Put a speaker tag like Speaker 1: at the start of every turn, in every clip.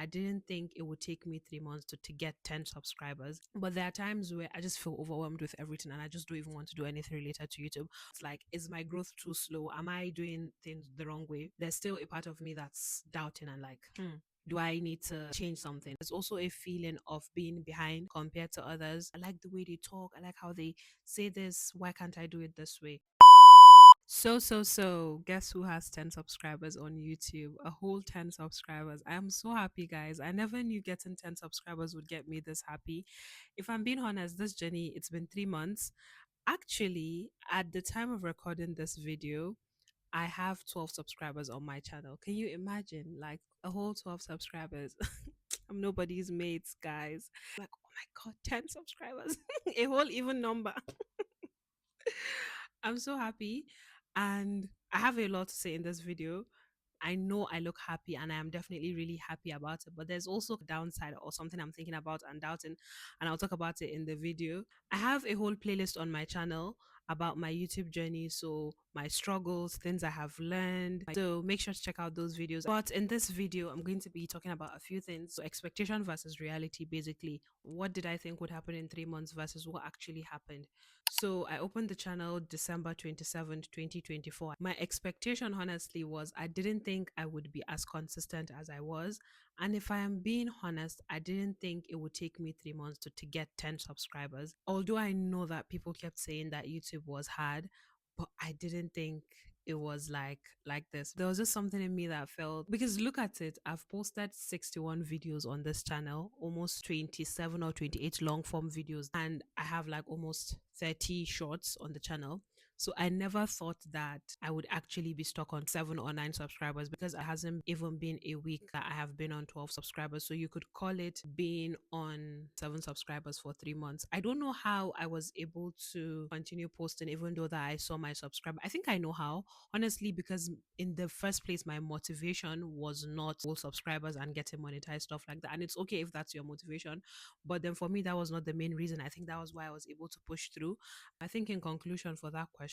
Speaker 1: I didn't think it would take me 3 months to get 10 subscribers. But there are times where I just feel overwhelmed with everything and I just don't even want to do anything related to YouTube. It's like, is my growth too slow? Am I doing things the wrong way? There's still a part of me that's doubting and like, do I need to change something? There's also a feeling of being behind compared to others. I like the way they talk. I like how they say this. Why can't I do it this way? So, guess who has 10 subscribers on YouTube? A whole 10 subscribers. I am so happy, guys. I never knew getting 10 subscribers would get me this happy. If I'm being honest, this journey, it's been 3 months. Actually, at the time of recording this video, I have 12 subscribers on my channel. Can you imagine? Like a whole 12 subscribers. I'm nobody's mates, guys. Like, oh my God, 10 subscribers. A whole even number. I'm so happy. And I have a lot to say in this video. I know I look happy and I am definitely really happy about it, but there's also a downside or something I'm thinking about and doubting, and I'll talk about it in the video. I have a whole playlist on my channel about my YouTube journey, so my struggles, things I have learned. So make sure to check out those videos. But in this video, I'm going to be talking about a few things. So expectation versus reality, basically. What did I think would happen in 3 months versus what actually happened? So I opened the channel December 27th, 2024. My expectation, honestly, was I didn't think I would be as consistent as I was. And if I am being honest, I didn't think it would take me 3 months to get 10 subscribers. Although I know that people kept saying that YouTube was hard, but I didn't think it was like this. There was just something in me that felt, because look at it, I've posted 61 videos on this channel, almost 27 or 28 long form videos, and I have like almost 30 shorts on the channel. So I never thought that I would actually be stuck on 7 or 9 subscribers, because it hasn't even been a week that I have been on 12 subscribers. So you could call it being on 7 subscribers for 3 months. I don't know how I was able to continue posting even though that I saw my subscriber. I think I know how, honestly, because in the first place, my motivation was not all subscribers and getting monetized, stuff like that. And it's okay if that's your motivation. But then for me, that was not the main reason. I think that was why I was able to push through. I think in conclusion for that question,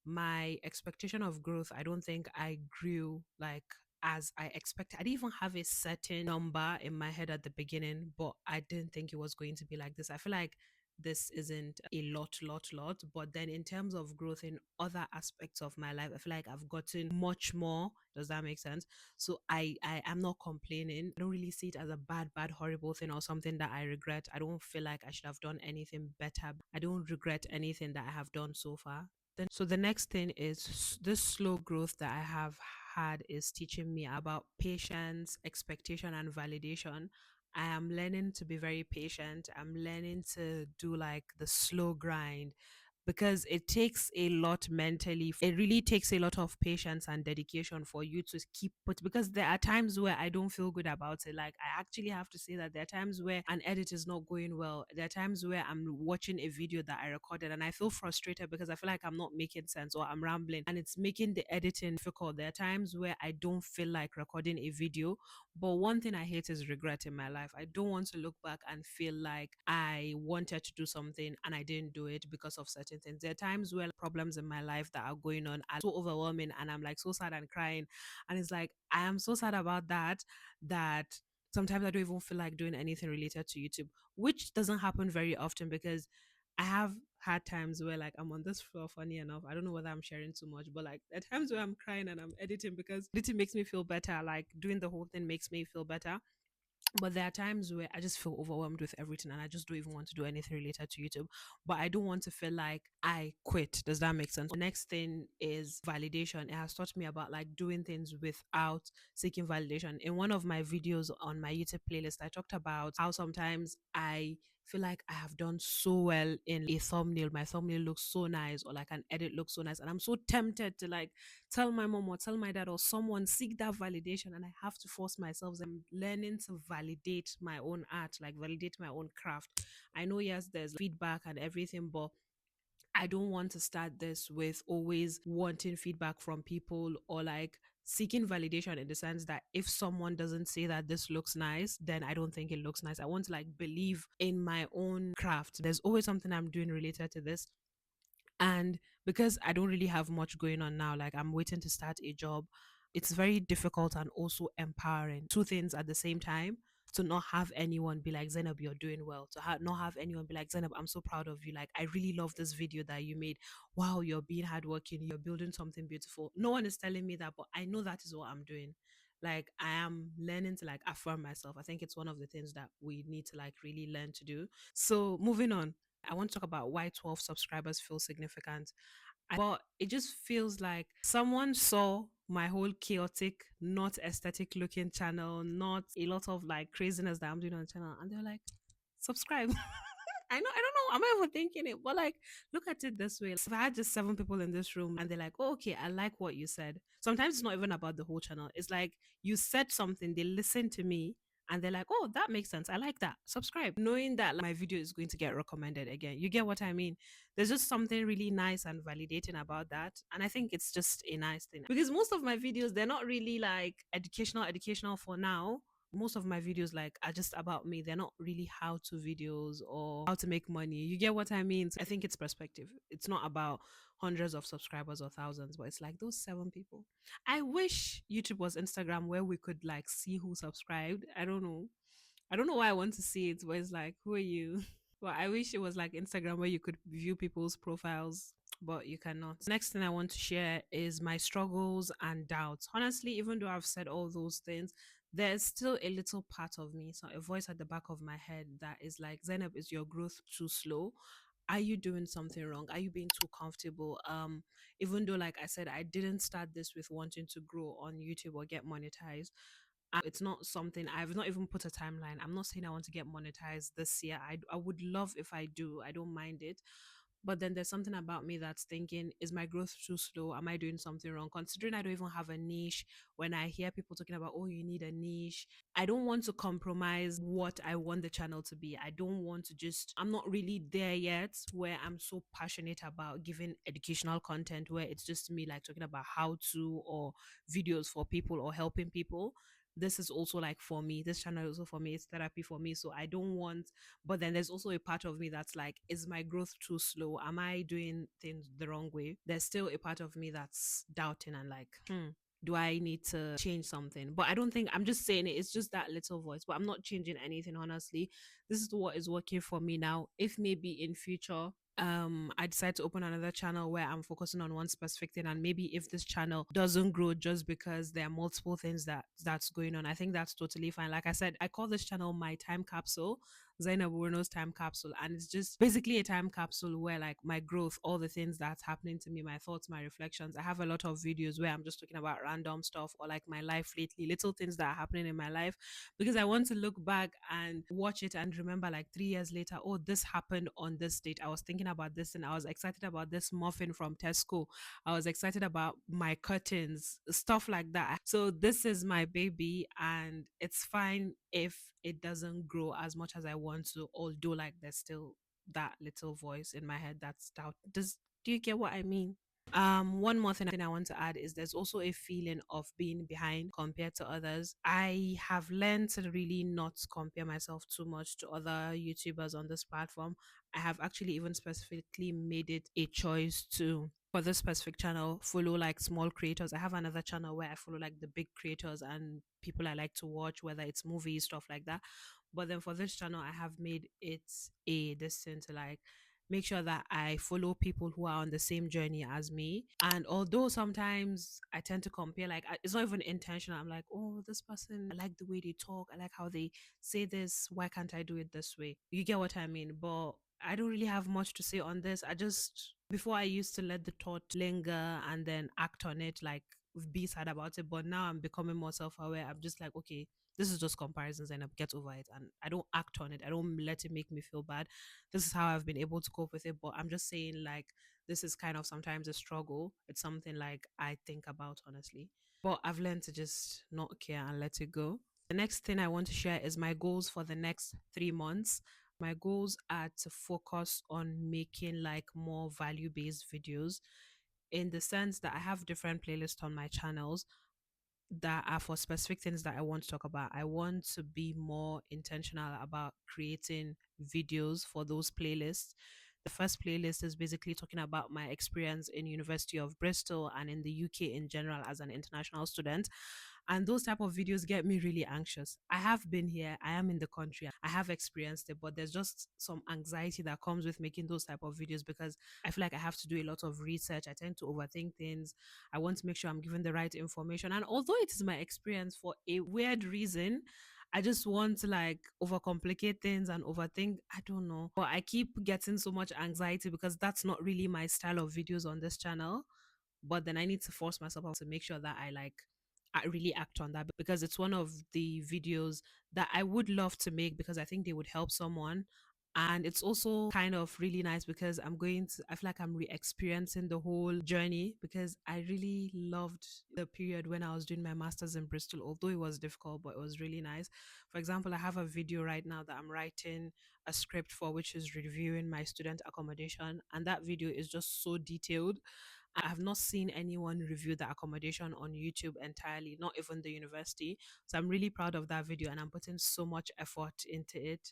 Speaker 1: my expectation of growth, I don't think I grew like as I expected. I didn't even have a certain number in my head at the beginning, but I didn't think it was going to be like this. I feel like this isn't a lot, but then in terms of growth in other aspects of my life, I feel like I've gotten much more. Does that make sense? So I am not complaining. I don't really see it as a bad horrible thing or something that I regret. I don't feel like I should have done anything better. I don't regret anything that I have done so far. Then so the next thing is this slow growth that I have had is teaching me about patience, expectation, and validation. I am learning to be very patient. I'm learning to do like the slow grind, because it takes a lot mentally. It really takes a lot of patience and dedication for you to keep put, because there are times where I don't feel good about it. Like, I actually have to say that there are times where an edit is not going well. There are times where I'm watching a video that I recorded and I feel frustrated because I feel like I'm not making sense or I'm rambling and it's making the editing difficult. There are times where I don't feel like recording a video, but one thing I hate is regret in my life. I don't want to look back and feel like I wanted to do something and I didn't do it because of certain things. There are times where problems in my life that are going on are so overwhelming and I'm like so sad and crying. And it's like, I am so sad about that sometimes I don't even feel like doing anything related to YouTube, which doesn't happen very often because I have had times where like I'm on this floor, funny enough. I don't know whether I'm sharing too much, but like at times where I'm crying and I'm editing because editing makes me feel better. Like doing the whole thing makes me feel better. But there are times where I just feel overwhelmed with everything and I just don't even want to do anything related to YouTube. But I don't want to feel like I quit. Does that make sense? The next thing is validation. It has taught me about like doing things without seeking validation. In one of my videos on my YouTube playlist, I talked about how sometimes I feel like I have done so well in a thumbnail. My thumbnail looks so nice, or like an edit looks so nice. And I'm so tempted to like tell my mom or tell my dad or someone, seek that validation, and I have to force myself. I'm learning to validate my own art, like validate my own craft. I know, yes, there's feedback and everything, but I don't want to start this with always wanting feedback from people or like seeking validation, in the sense that if someone doesn't say that this looks nice, then I don't think it looks nice. I want to like believe in my own craft. There's always something I'm doing related to this. And because I don't really have much going on now, like I'm waiting to start a job, it's very difficult and also empowering. Two things at the same time. To not have anyone be like, Zainab, you're doing well. To not have anyone be like, Zainab, I'm so proud of you. Like, I really love this video that you made. Wow, you're being hardworking. You're building something beautiful. No one is telling me that, but I know that is what I'm doing. Like, I am learning to like affirm myself. I think it's one of the things that we need to like really learn to do. So moving on, I want to talk about why 12 subscribers feel significant. But it just feels like someone saw my whole chaotic, not aesthetic looking channel, not a lot of like craziness that I'm doing on the channel, and they're like, subscribe. I don't know. I'm overthinking it, but like, look at it this way. If I had just seven people in this room and they're like, oh, okay, I like what you said. Sometimes it's not even about the whole channel. It's like you said something, they listen to me, and they're like, oh, that makes sense. I like that. Subscribe. Knowing that like, my video is going to get recommended again. You get what I mean? There's just something really nice and validating about that. And I think it's just a nice thing. Because most of my videos, they're not really like educational for now. Most of my videos like are just about me. They're not really how to videos or how to make money. You get what I mean? So I think it's perspective. It's not about hundreds of subscribers or thousands, but it's like those seven people. I wish YouTube was Instagram where we could like see who subscribed. I don't know. I don't know why I want to see it, but it's like, who are you? Well, I wish it was like Instagram where you could view people's profiles, but you cannot. Next thing I want to share is my struggles and doubts. Honestly, even though I've said all those things, there's still a little part of me, so a voice at the back of my head that is like, Zainab, is your growth too slow? Are you doing something wrong? Are you being too comfortable? Even though, like I said, I didn't start this with wanting to grow on YouTube or get monetized. It's not something I've not even put a timeline. I'm not saying I want to get monetized this year. I would love if I do. I don't mind it. But then there's something about me that's thinking, is my growth too slow? Am I doing something wrong? Considering I don't even have a niche, when I hear people talking about, oh, you need a niche, I don't want to compromise what I want the channel to be. I don't want to just, I'm not really there yet where I'm so passionate about giving educational content where it's just me like talking about how to or videos for people or helping people. This is also like for me. This channel is also for me. It's therapy for me. So I don't want, but then there's also a part of me that's like, is my growth too slow? Am I doing things the wrong way? There's still a part of me that's doubting and like, do I need to change something? But I don't think, I'm just saying it. It's just that little voice, but I'm not changing anything, honestly. This is what is working for me now. If maybe in future, I decide to open another channel where I'm focusing on one specific thing, and maybe if this channel doesn't grow just because there are multiple things that's going on, I think that's totally fine. Like I said, I call this channel my time capsule, Zainab Werno's time capsule, and it's just basically a time capsule where like my growth, all the things that's happening to me, my thoughts, my reflections. I have a lot of videos where I'm just talking about random stuff or like my life lately, little things that are happening in my life, because I want to look back and watch it and remember like 3 years later, oh, this happened on this date. I was thinking about this and I was excited about this muffin from Tesco. I was excited about my curtains, stuff like that. So this is my baby, and it's fine if it doesn't grow as much as I want to, although like there's still that little voice in my head that's doubt. Do you get what I mean? One more thing I want to add is there's also a feeling of being behind compared to others. I have learned to really not compare myself too much to other YouTubers on this platform. I have actually even specifically made it a choice to, for this specific channel, follow like small creators. I have another channel where I follow like the big creators and people I like to watch, whether it's movies, stuff like that. But then for this channel, I have made it a distance to like make sure that I follow people who are on the same journey as me. And although sometimes I tend to compare, like it's not even intentional. I'm like, oh, this person, I like the way they talk. I like how they say this. Why can't I do it this way? You get what I mean? But I don't really have much to say on this. I just, before I used to let the thought linger and then act on it, like be sad about it. But now I'm becoming more self aware. I'm just like, okay, this is just comparisons and I get over it. And I don't act on it. I don't let it make me feel bad. This is how I've been able to cope with it. But I'm just saying, like, this is kind of sometimes a struggle. It's something like I think about, honestly. But I've learned to just not care and let it go. The next thing I want to share is my goals for the next 3 months. My goals are to focus on making like more value based videos, in the sense that I have different playlists on my channels that are for specific things that I want to talk about. I want to be more intentional about creating videos for those playlists. The first playlist is basically talking about my experience in University of Bristol and in the UK in general as an international student. And those type of videos get me really anxious. I have been here, I am in the country, I have experienced it, but there's just some anxiety that comes with making those type of videos because I feel like I have to do a lot of research. I tend to overthink things. I want to make sure I'm giving the right information. And although it is my experience, for a weird reason, I just want to like overcomplicate things and overthink. I don't know. But I keep getting so much anxiety because that's not really my style of videos on this channel. But then I need to force myself to make sure that I really act on that because it's one of the videos that I would love to make because I think they would help someone. And it's also kind of really nice because I feel like I'm re experiencing the whole journey because I really loved the period when I was doing my master's in Bristol, although it was difficult, but it was really nice. For example, I have a video right now that I'm writing a script for, which is reviewing my student accommodation. And that video is just so detailed. I have not seen anyone review the accommodation on YouTube entirely, not even the university. So I'm really proud of that video and I'm putting so much effort into it.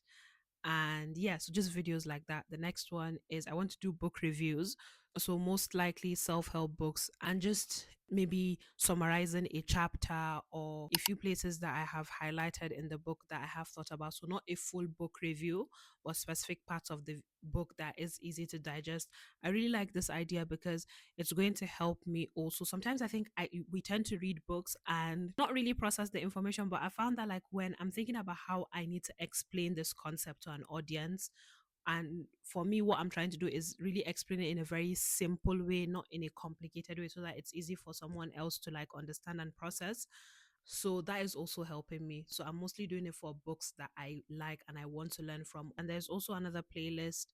Speaker 1: And yeah, so just videos like that. The next one is I want to do book reviews. So most likely self-help books and just maybe summarizing a chapter or a few places that I have highlighted in the book that I have thought about. So not a full book review, but specific parts of the book that is easy to digest. I really like this idea because it's going to help me also. Sometimes I think we tend to read books and not really process the information, but I found that like when I'm thinking about how I need to explain this concept to an audience, and for me, what I'm trying to do is really explain it in a very simple way, not in a complicated way, so that it's easy for someone else to like understand and process. So that is also helping me. So I'm mostly doing it for books that I like and I want to learn from. And there's also another playlist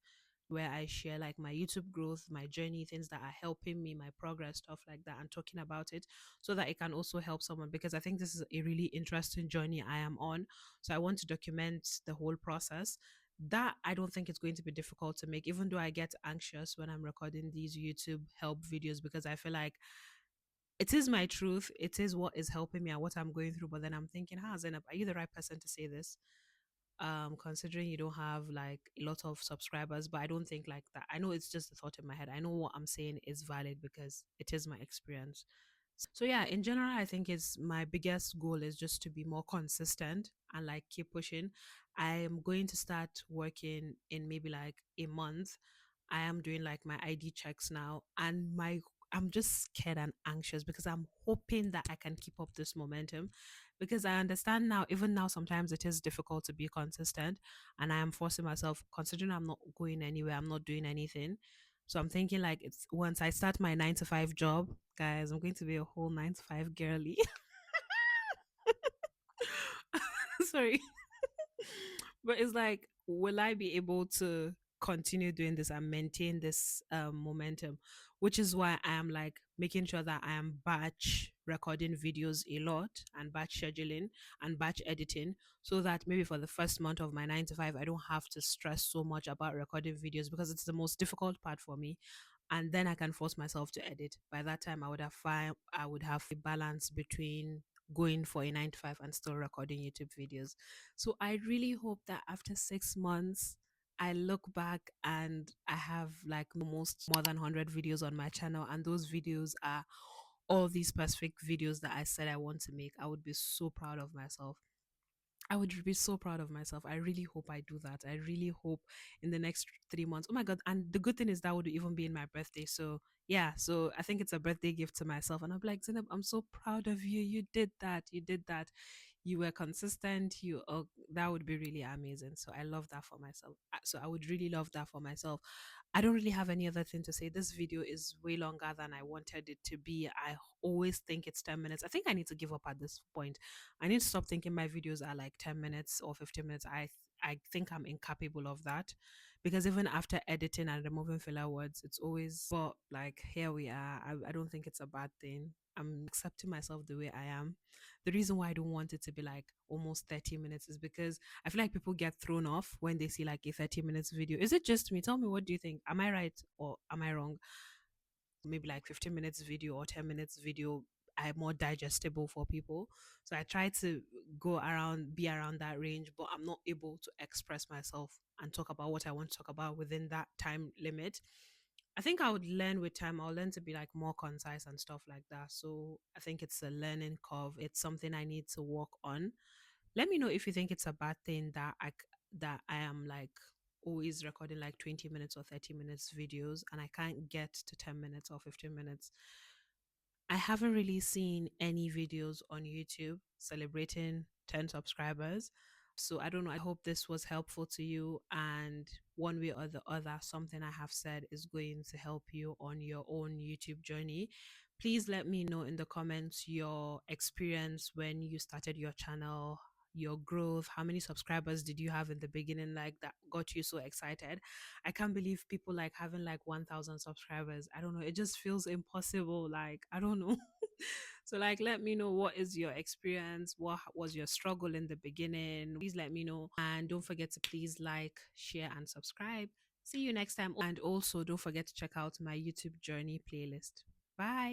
Speaker 1: where I share like my YouTube growth, my journey, things that are helping me, my progress, stuff like that, and talking about it so that it can also help someone because I think this is a really interesting journey I am on. So I want to document the whole process. That I don't think it's going to be difficult to make, even though I get anxious when I'm recording these YouTube help videos because I feel like it is my truth. It is what is helping me and what I'm going through. But then I'm thinking, Zainab, are you the right person to say this? Considering you don't have like a lot of subscribers, but I don't think like that. I know it's just a thought in my head. I know what I'm saying is valid because it is my experience. So yeah, in general, I think it's my biggest goal is just to be more consistent and like keep pushing. I am going to start working in maybe like a month. I am doing like my ID checks now and my I'm just scared and anxious because I'm hoping that I can keep up this momentum because I understand now, even now, sometimes it is difficult to be consistent and I am forcing myself, considering I'm not going anywhere, I'm not doing anything. So I'm thinking like it's once I start my 9 to 5 job, guys, I'm going to be a whole 9 to 5 girly. Sorry. But it's like, will I be able to continue doing this and maintain this momentum? Which is why I am like making sure that I am batch recording videos a lot and batch scheduling and batch editing so that maybe for the first month of my 9 to 5, I don't have to stress so much about recording videos because it's the most difficult part for me. And then I can force myself to edit. By that time, I would have a balance between going for a 9 to 5 and still recording YouTube videos. So I really hope that after 6 months, I look back and I have like almost more than 100 videos on my channel, and those videos are all these specific videos that I said I want to make. I would be so proud of myself. I would be so proud of myself. I really hope I do that. I really hope in the next 3 months. Oh my God. And the good thing is that would even be in my birthday. So yeah, so I think it's a birthday gift to myself. And I'm like, Zainab, I'm so proud of you. You did that. You did that. You were consistent. That would be really amazing. So I love that for myself. So I would really love that for myself. I don't really have any other thing to say. This video is way longer than I wanted it to be. I always think it's 10 minutes. I think I need to give up at this point. I need to stop thinking my videos are like 10 minutes or 15 minutes. I think I'm incapable of that because even after editing and removing filler words, it's always, but like here we are. I don't think it's a bad thing. I'm accepting myself the way I am. The reason why I don't want it to be like almost 30 minutes is because I feel like people get thrown off when they see like a 30 minutes video. Is it just me? Tell me, what do you think? Am I right or am I wrong? Maybe like 15 minutes video or 10 minutes video. are more digestible for people. So I try to be around that range, but I'm not able to express myself and talk about what I want to talk about within that time limit. I think I would learn with time. I'll learn to be like more concise and stuff like that. So I think it's a learning curve. It's something I need to work on. Let me know if you think it's a bad thing that that I am like always recording like 20 minutes or 30 minutes videos and I can't get to 10 minutes or 15 minutes. I haven't really seen any videos on YouTube celebrating 10 subscribers. So I don't know. I hope this was helpful to you. And one way or the other, something I have said is going to help you on your own YouTube journey. Please let me know in the comments your experience when you started your channel, your growth, how many subscribers did you have in the beginning, like that got you so excited. I can't believe people like having like 1,000 subscribers. I don't know. It just feels impossible. Like, I don't know. So, like, let me know what is your experience? What was your struggle in the beginning? Please let me know. And don't forget to please like, share, and subscribe. See you next time. And also, don't forget to check out my YouTube journey playlist. Bye.